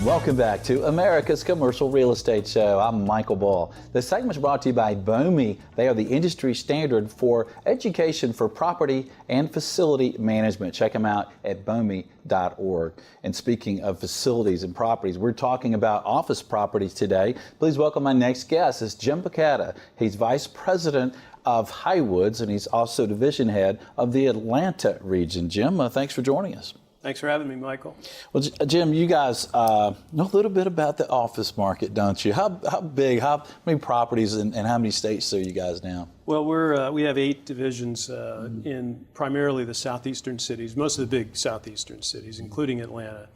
Welcome back to America's Commercial Real Estate Show. I'm Michael Ball. The segment is brought to you by BOMI. They are the industry standard for education for property and facility management. Check them out at BOMI.org. And speaking of facilities and properties, we're talking about office properties today. Please welcome my next guest. It's Jim Bachetta. He's Vice President of Highwoods, and he's also Division Head of the Atlanta region. Jim, thanks for joining us. Thanks for having me, Michael. Well, Jim, you guys know a little bit about the office market, don't you? How big, how many properties and how many states are you guys now? Well, we have 8 divisions in primarily the southeastern cities, most of the big southeastern cities, including Atlanta.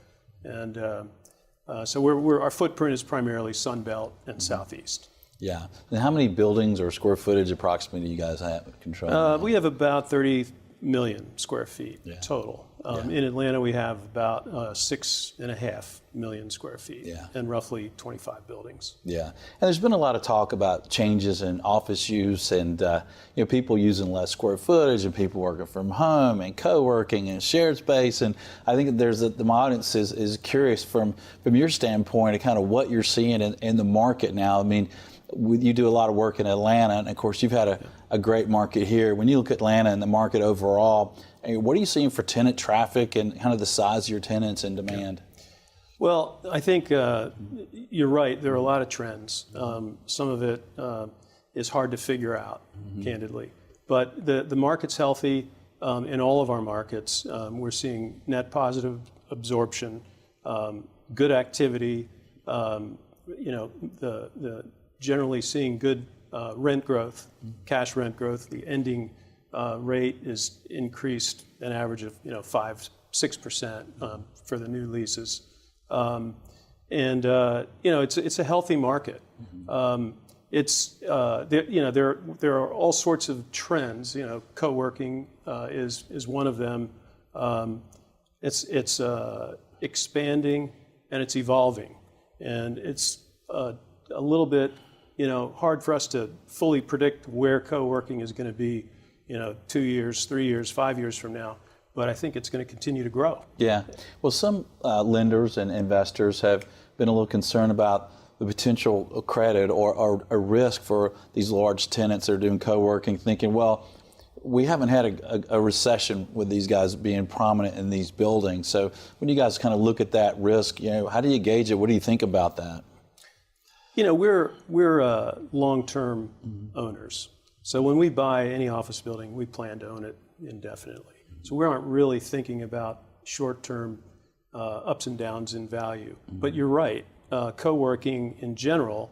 And so our footprint is primarily Sun Belt and Southeast. Yeah. And how many buildings or square footage approximately do you guys have control? We have about 30 million square feet total. In Atlanta, we have about 6.5 million square feet and roughly 25 buildings. Yeah, and there's been a lot of talk about changes in office use and people using less square footage and people working from home and co-working and shared space. And I think the audience is curious from your standpoint of kind of what you're seeing in the market now. I mean, you do a lot of work in Atlanta, and of course you've had a great market here. When you look at Atlanta and the market overall, what are you seeing for tenant traffic and kind of the size of your tenants and demand? Well, I think you're right. There are a lot of trends. Some of it is hard to figure out, candidly. But the market's healthy in all of our markets. We're seeing net positive absorption, good activity, the generally seeing good rent growth, cash rent growth. The ending rate is increased an average of 5-6% for the new leases, and it's a healthy market. There are all sorts of trends. Co-working is one of them. It's expanding and it's evolving, and it's a little bit hard for us to fully predict where co-working is going to be 2 years, 3 years, 5 years from now, but I think it's going to continue to grow. Yeah. Well, some lenders and investors have been a little concerned about the potential credit or a risk for these large tenants that are doing co-working, thinking, well, we haven't had a recession with these guys being prominent in these buildings. So when you guys kind of look at that risk, how do you gauge it? What do you think about that? We're long-term owners. So when we buy any office building, we plan to own it indefinitely. So we aren't really thinking about short-term ups and downs in value. But you're right, co-working in general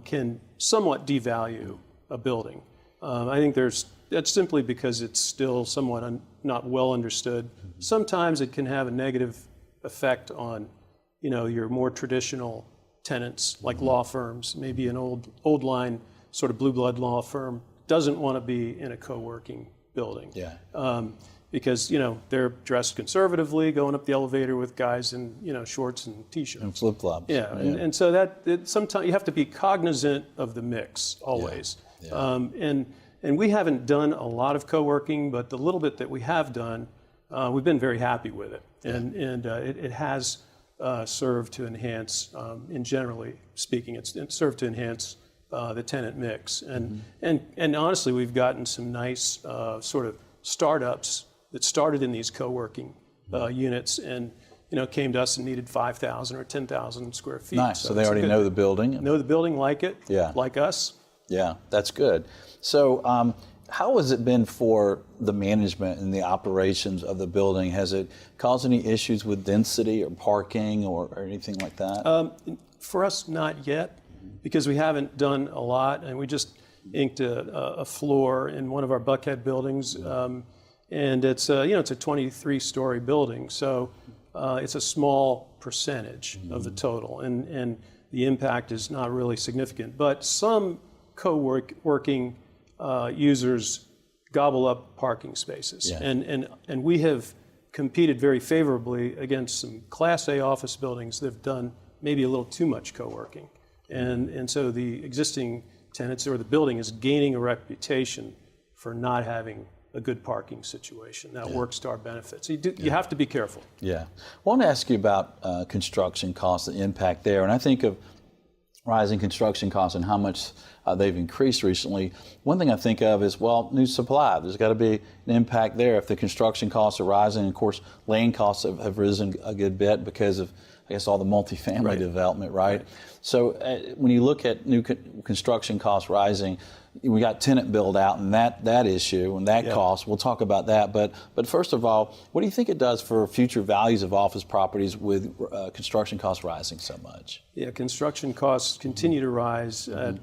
can somewhat devalue a building. I think that's simply because it's still somewhat not well understood. Sometimes it can have a negative effect on, your more traditional tenants, like law firms. Maybe an old line sort of blue blood law firm doesn't want to be in a co-working building. Because they're dressed conservatively, going up the elevator with guys in shorts and t-shirts and flip-flops. And so sometimes you have to be cognizant of the mix always. And we haven't done a lot of co-working, but the little bit that we have done, we've been very happy with it, and it has served to enhance, in generally speaking, it's served to enhance the tenant mix. And honestly, we've gotten some nice sort of startups that started in these co-working units and came to us and needed 5,000 or 10,000 square feet. Nice. So they already know the building. Know the building, like it. Like us. Yeah, that's good. So how has it been for the management and the operations of the building? Has it caused any issues with density or parking or anything like that? For us, not yet, because we haven't done a lot, and we just inked a floor in one of our Buckhead buildings, and it's a 23-story building, so it's a small percentage of the total, and the impact is not really significant. But some co-working users gobble up parking spaces, and we have competed very favorably against some Class A office buildings that have done maybe a little too much co-working. And so the existing tenants or the building is gaining a reputation for not having a good parking situation. That works to our benefit. So you have to be careful. Yeah. I want to ask you about construction costs, the impact there. And I think of rising construction costs and how much they've increased recently. One thing I think of is, well, new supply. There's got to be an impact there if the construction costs are rising. And of course, land costs have risen a good bit because of, I guess, all the multifamily development, right? So when you look at new construction costs rising, we got tenant build out and that issue and that cost. We'll talk about that. But first of all, what do you think it does for future values of office properties with construction costs rising so much? Yeah, construction costs continue to rise at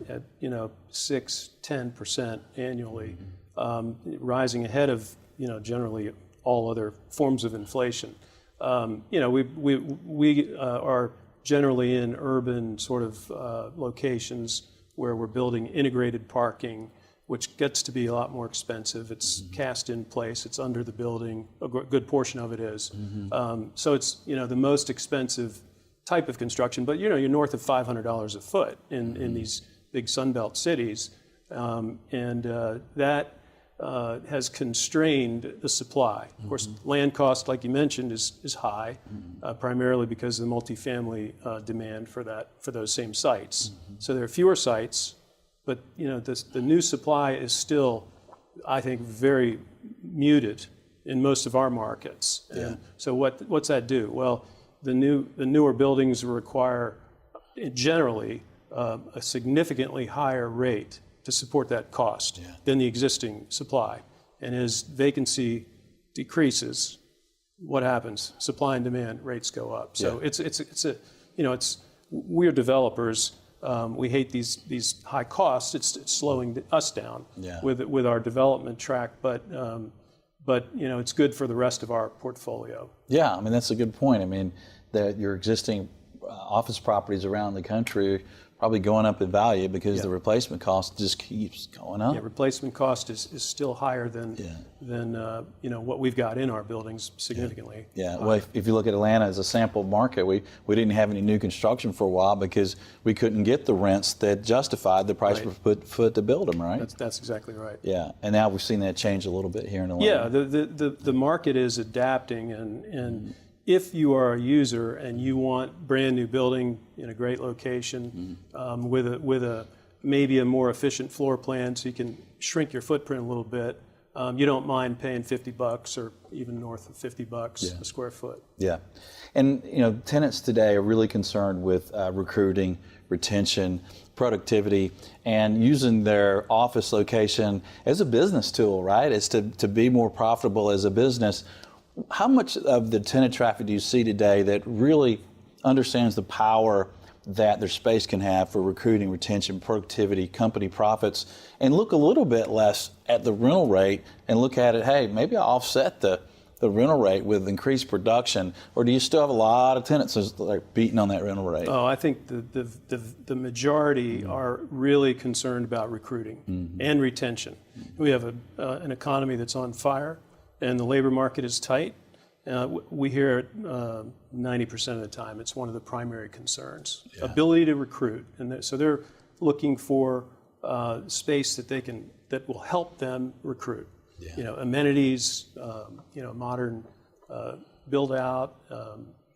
6-10% annually, rising ahead of generally all other forms of inflation. We are generally in urban sort of locations where we're building integrated parking, which gets to be a lot more expensive. It's cast in place, it's under the building, a good portion of it is. So it's the most expensive type of construction, but you're north of $500 a foot in these big Sunbelt cities. That has constrained the supply. Of course, land cost, like you mentioned, is high, primarily because of the multifamily demand for those same sites. So there are fewer sites, but the new supply is still, I think, very muted in most of our markets. And so what's that do? Well, the newer buildings require generally a significantly higher rate to support that cost than the existing supply. And as vacancy decreases, what happens? Supply and demand rates go up. So we're developers. We hate these high costs. It's slowing us down with our development track, but it's good for the rest of our portfolio. Yeah, I mean that's a good point. I mean that your existing office properties around the country probably going up in value because the replacement cost just keeps going up. Yeah, replacement cost is still higher than what we've got in our buildings significantly. Yeah. Well, if you look at Atlanta as a sample market, we didn't have any new construction for a while because we couldn't get the rents that justified the price per foot to build them, right? That's exactly right. Yeah, and now we've seen that change a little bit here in Atlanta. Yeah, the market is adapting, and if you are a user and you want brand new building in a great location with a maybe a more efficient floor plan so you can shrink your footprint a little bit, you don't mind paying $50 or even north of $50 a square foot. Yeah, and tenants today are really concerned with recruiting, retention, productivity, and using their office location as a business tool, right? It's to be more profitable as a business. How much of the tenant traffic do you see today that really understands the power that their space can have for recruiting, retention, productivity, company profits, and look a little bit less at the rental rate and look at it, hey, maybe I'll offset the rental rate with increased production, or do you still have a lot of tenants that are beating on that rental rate? Oh, I think the majority are really concerned about recruiting and retention. We have an economy that's on fire, and the labor market is tight. We hear it 90% of the time. It's one of the primary concerns. Ability to recruit, and so they're looking for space that will help them recruit. Amenities, modern build out.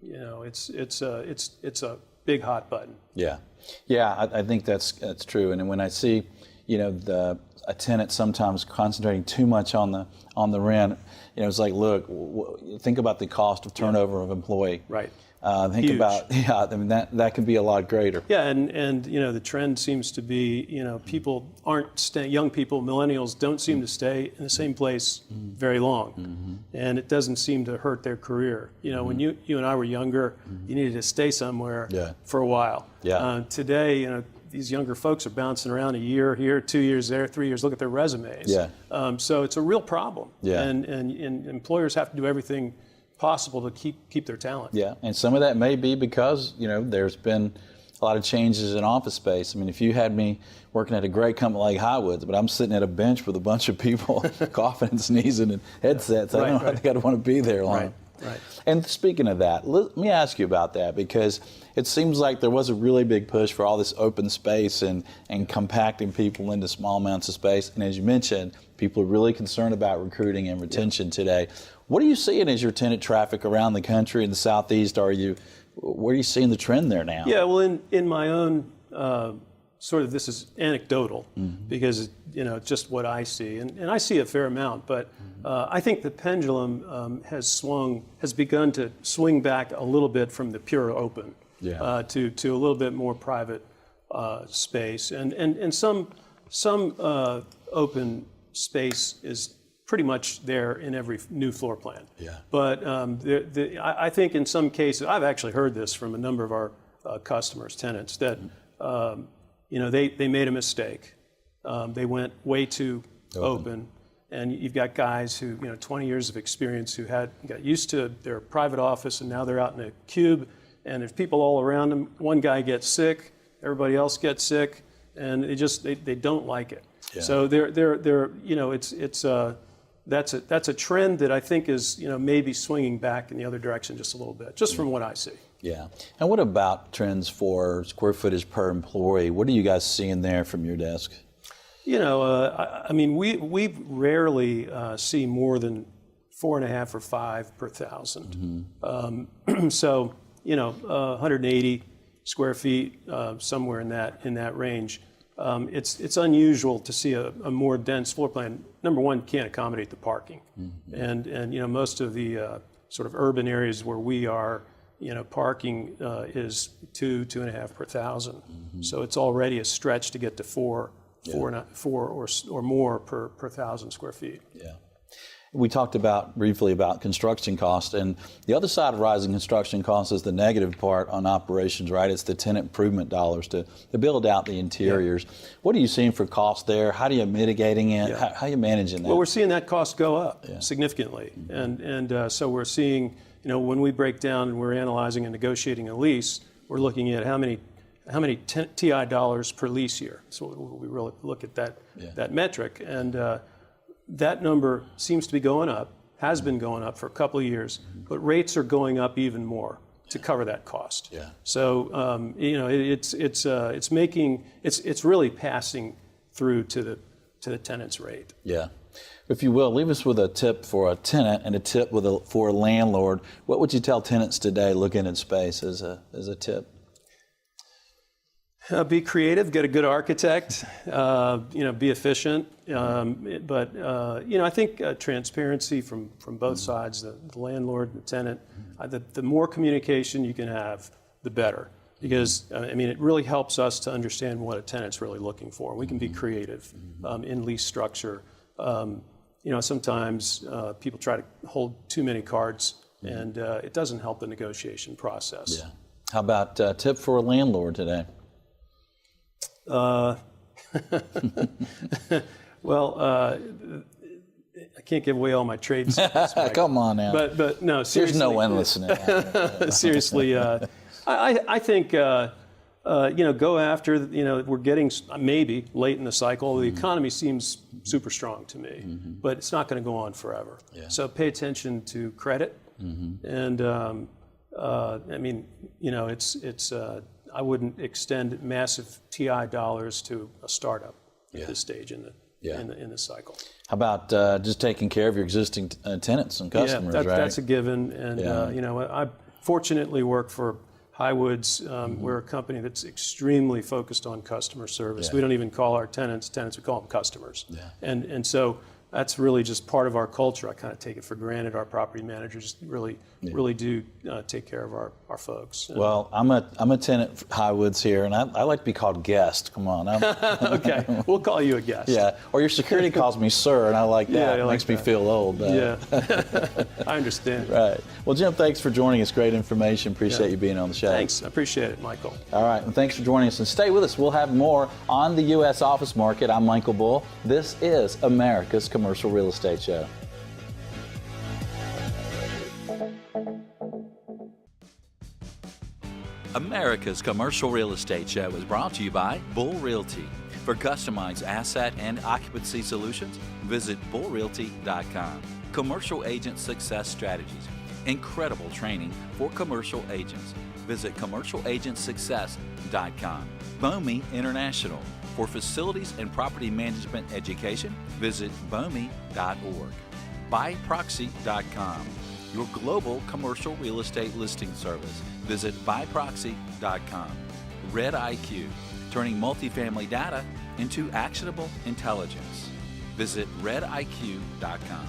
It's a big hot button. I think that's true. And when I see, a tenant sometimes concentrating too much on the rent, it's like, look, think about the cost of turnover of employee. Right. Think Huge. about, that can be a lot greater. Yeah, and the trend seems to be, people aren't staying, young people, millennials don't seem to stay in the same place very long. And it doesn't seem to hurt their career. When you and I were younger, you needed to stay somewhere for a while. Today, these younger folks are bouncing around a year here, 2 years there, 3 years. Look at their resumes. So it's a real problem. And employers have to do everything possible to keep their talent. And some of that may be because there's been a lot of changes in office space. I mean, if you had me working at a great company like Highwoods, but I'm sitting at a bench with a bunch of people coughing and sneezing and headsets, I don't think I'd want to be there long. Right. And speaking of that, let me ask you about that, because it seems like there was a really big push for all this open space and compacting people into small amounts of space. And as you mentioned, people are really concerned about recruiting and retention today. What are you seeing as your tenant traffic around the country in the Southeast? Where are you seeing the trend there now? Yeah, well, in my own sort of, this is anecdotal because it's just what I see, and I see a fair amount. But I think the pendulum has begun to swing back a little bit from the pure open to a little bit more private space, and some open space is pretty much there in every new floor plan. Yeah. But I think in some cases, I've actually heard this from a number of our customers, tenants, that they made a mistake. They went way too open, and you've got guys who 20 years of experience who got used to their private office, and now they're out in a cube, and there's people all around them. One guy gets sick, everybody else gets sick, and they don't like it. Yeah. So that's a trend that I think is maybe swinging back in the other direction just a little bit, just from what I see. Yeah. And what about trends for square footage per employee? What are you guys seeing there from your desk? I mean, we rarely see more than 4.5 or 5 per thousand. So 180 square feet, somewhere in that range. It's unusual to see a more dense floor plan. Number one, can't accommodate the parking, and most of the sort of urban areas where we are, parking is 2.5 per thousand. So it's already a stretch to get to four or more per thousand square feet. Yeah. We talked briefly about construction cost, and the other side of rising construction costs is the negative part on operations, right? It's the tenant improvement dollars to build out the interiors. Yeah. What are you seeing for cost there? How are you mitigating it? Yeah. How are you managing that? Well, we're seeing that cost go up significantly, and so we're seeing, when we break down and we're analyzing and negotiating a lease, we're looking at how many TI dollars per lease year. So we really look at that metric, and that number seems to be going up, has been going up for a couple of years, but rates are going up even more to cover that cost. Yeah. So it's really passing through to the tenant's rate. Yeah. If you will, leave us with a tip for a tenant and a tip for a landlord. What would you tell tenants today looking at space as a tip? Be creative, get a good architect, be efficient. But I think transparency from both sides, the landlord and the tenant, the more communication you can have, the better. Because, it really helps us to understand what a tenant's really looking for. We can be creative in lease structure. Sometimes people try to hold too many cards, and it doesn't help the negotiation process. Yeah. How about a tip for a landlord today? Well, I can't give away all my trade secrets. Come on now. But no, seriously. There's no one listening. Seriously, I think go after. We're getting maybe late in the cycle. The economy seems super strong to me, but it's not going to go on forever. Yeah. So pay attention to credit, and it's. I wouldn't extend massive TI dollars to a startup at this stage in the cycle. How about just taking care of your existing tenants and customers? Yeah, that's a given. And I fortunately work for Highwoods. We're a company that's extremely focused on customer service. Yeah. We don't even call our tenants, we call them customers. Yeah. And so that's really just part of our culture. I kind of take it for granted. Our property managers really do take care of our folks. Well, I'm a tenant for Highwoods here, and I like to be called guest. Come on. Okay, we'll call you a guest. Yeah, or your security calls me sir, and I like that. Yeah, it makes me feel old. Yeah, I understand. Right. Well, Jim, thanks for joining us. Great information. Appreciate you being on the show. Thanks. I appreciate it, Michael. All right, and thanks for joining us. And stay with us. We'll have more on the U.S. office market. I'm Michael Bull. This is America's Commercial Real Estate Show. America's Commercial Real Estate Show is brought to you by Bull Realty. For customized asset and occupancy solutions, visit bullrealty.com. Commercial Agent Success Strategies. incredible training for commercial agents. Visit commercialagentsuccess.com. BOMI International. For facilities and property management education, visit BOMI.org. BuyProxy.com. Your global commercial real estate listing service. Visit BuyProxy.com. Red IQ. Turning multifamily data into actionable intelligence. Visit RedIQ.com.